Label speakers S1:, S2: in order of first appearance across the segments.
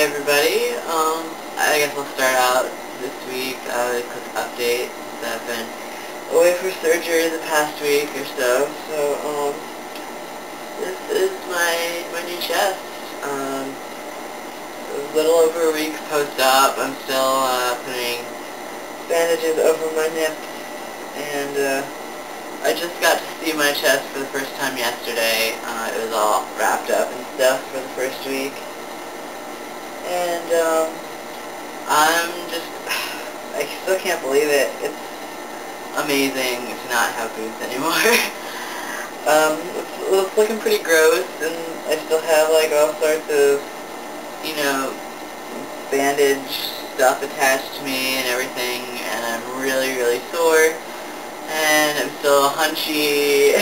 S1: everybody. I guess I'll start out this week with a quick update since I've been away for surgery the past week or so. So, this is my new chest. A little over a week post-op. I'm still putting bandages over my nips, and I just got to see my chest for the first time yesterday. It was all wrapped up and stuff for the first week. And, I still can't believe it. It's amazing to not have boobs anymore. It's looking pretty gross, and I still have, like, all sorts of, bandage stuff attached to me and everything, and I'm really, really sore, and I'm still hunchy,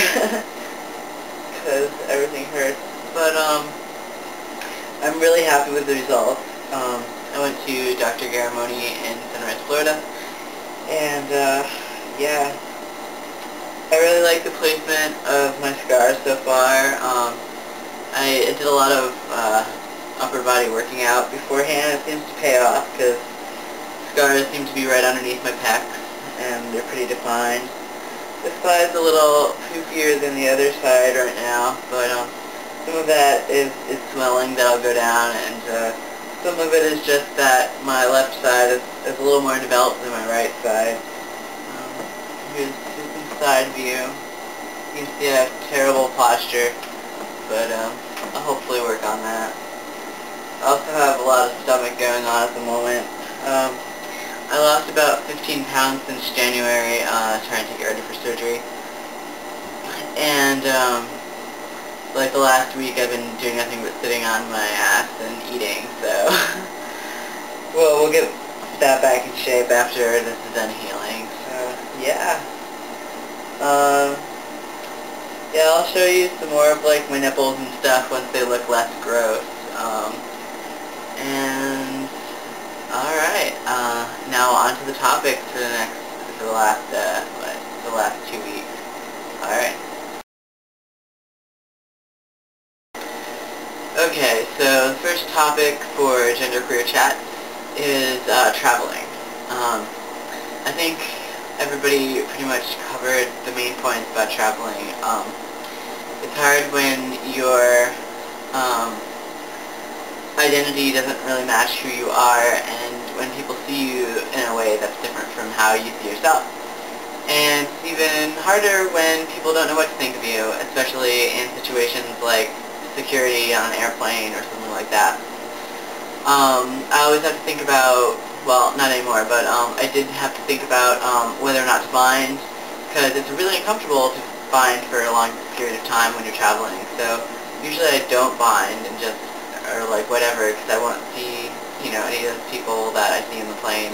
S1: because everything hurts, but, I'm really happy with the results. I went to Dr. Garamoni in Sunrise, Florida, and, yeah, I really like the placement of my scars so far. I did a lot of, upper body working out beforehand. It seems to pay off, because scars seem to be right underneath my pecs, and they're pretty defined. This side's a little poofier than the other side right now, but, some of that is swelling that'll go down, and some of it is just that my left side is a little more developed than my right side. Here's some side view. You can see I have terrible posture, but I'll hopefully work on that. I also have a lot of stomach going on at the moment. I lost about 15 pounds since January, trying to get ready for surgery. And, like the last week I've been doing nothing but sitting on my ass and eating, so well, we'll get that back in shape after this is done healing, so yeah. Yeah, I'll show you some more of like my nipples and stuff once they look less gross. And alright, now on to the topics for the last 2 weeks. Alright. Okay, so the first topic for GenderqueerChat is traveling. I think everybody pretty much covered the main points about traveling. It's hard when your identity doesn't really match who you are, and when people see you in a way that's different from how you see yourself. And it's even harder when people don't know what to think of you, especially in situations like security on an airplane or something like that. I always have to think about, well, not anymore, but I did have to think about whether or not to bind, because it's really uncomfortable to bind for a long period of time when you're traveling. So usually I don't bind and just, or like whatever, because I won't see, any of those people that I see in the plane,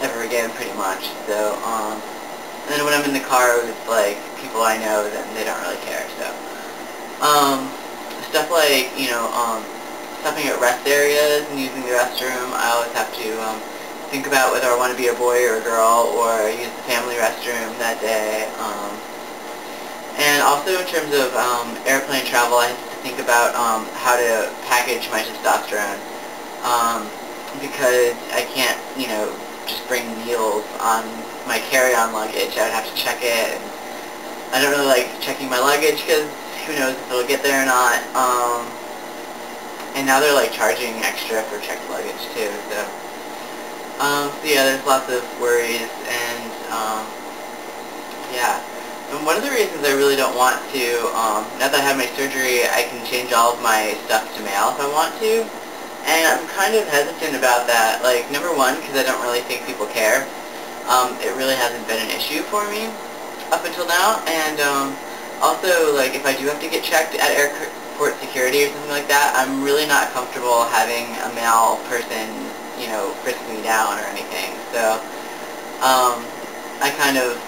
S1: ever again, pretty much. So, and then when I'm in the car with like people I know, then they don't really care. So. Stuff like, stopping at rest areas and using the restroom, I always have to think about whether I want to be a boy or a girl, or use the family restroom that day. And also in terms of airplane travel, I have to think about how to package my testosterone, because I can't, just bring needles on my carry-on luggage. I would have to check it, and I don't really like checking my luggage, because who knows if it'll get there or not. And now they're like charging extra for checked luggage too, so yeah, there's lots of worries, and yeah. And one of the reasons I really don't want to, now that I have my surgery, I can change all of my stuff to mail if I want to, and I'm kind of hesitant about that. Like, number one, because I don't really think people care. It really hasn't been an issue for me up until now, and also, like, if I do have to get checked at airport security or something like that, I'm really not comfortable having a male person, frisk me down or anything. So, I kind of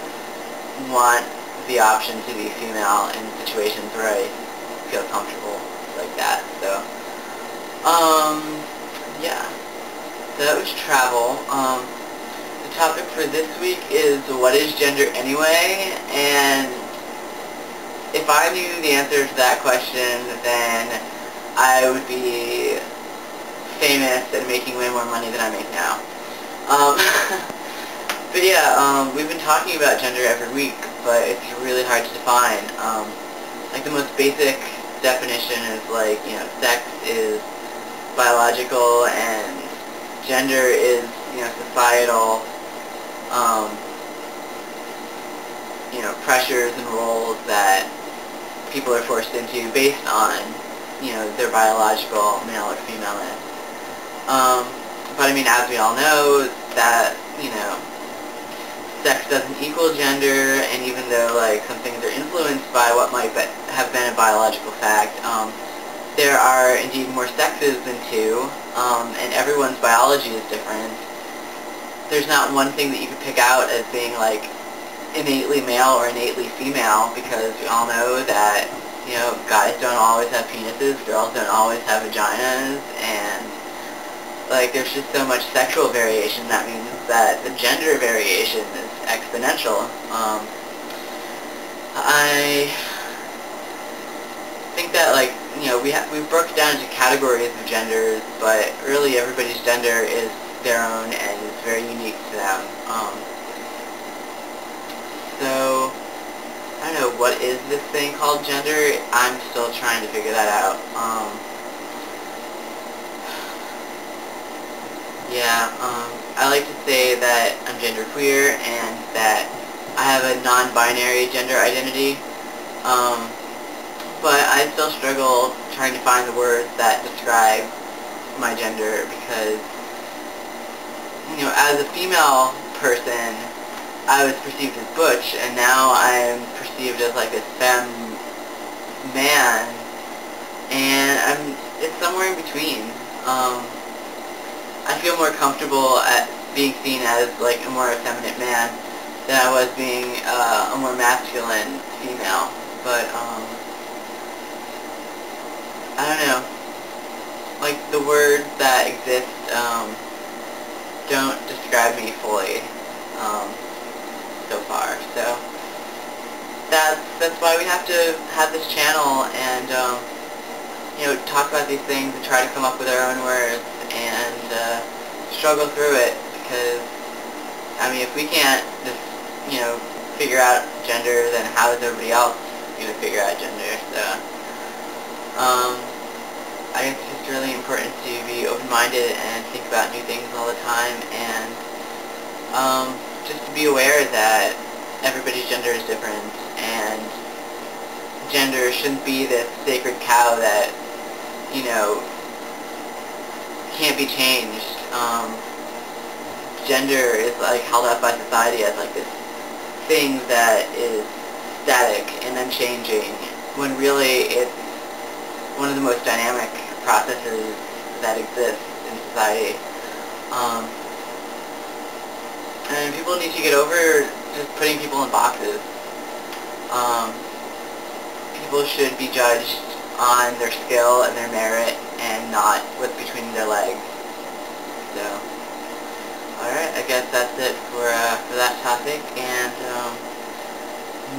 S1: want the option to be female in situations where I feel comfortable like that. So, yeah. So that was travel. The topic for this week is, what is gender anyway? And if I knew the answer to that question, then I would be famous and making way more money than I make now. Um, but yeah, we've been talking about gender every week, but it's really hard to define. Like the most basic definition is like, sex is biological and gender is, societal, um, pressures and roles that people are forced into based on, their biological male or femaleness. But I mean, as we all know, that, sex doesn't equal gender, and even though, like, some things are influenced by what might have been a biological fact, there are indeed more sexes than two, and everyone's biology is different. There's not one thing that you could pick out as being, like, innately male or innately female, because we all know that, guys don't always have penises, girls don't always have vaginas, and, like, there's just so much sexual variation. That means that the gender variation is exponential. I think that, like, we broke it down into categories of genders, but really everybody's gender is their own and is very unique to them. So, I don't know, what is this thing called gender? I'm still trying to figure that out. Yeah, I like to say that I'm genderqueer and that I have a non-binary gender identity, but I still struggle trying to find the words that describe my gender because, as a female person, I was perceived as butch, and now I'm perceived as like this femme man, and it's somewhere in between. I feel more comfortable at being seen as like a more effeminate man than I was being a more masculine female. But I don't know. Like the words that exist don't describe me fully so far. So that's why we have to have this channel and talk about these things and try to come up with our own words and struggle through it, because I mean, if we can't just figure out gender, then how is everybody else going to figure out gender? So I guess it's just really important to be open-minded and think about new things all the time, and just to be aware that everybody's gender is different, and gender shouldn't be this sacred cow that can't be changed. Gender is like held up by society as like this thing that is static and unchanging, when really it's one of the most dynamic processes that exists in society. And people need to get over just putting people in boxes. People should be judged on their skill and their merit and not what's between their legs. So, alright, I guess that's it for that topic, and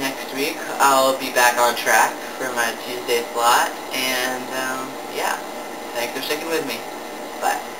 S1: next week I'll be back on track for my Tuesday slot, and yeah, thanks for sticking with me. Bye.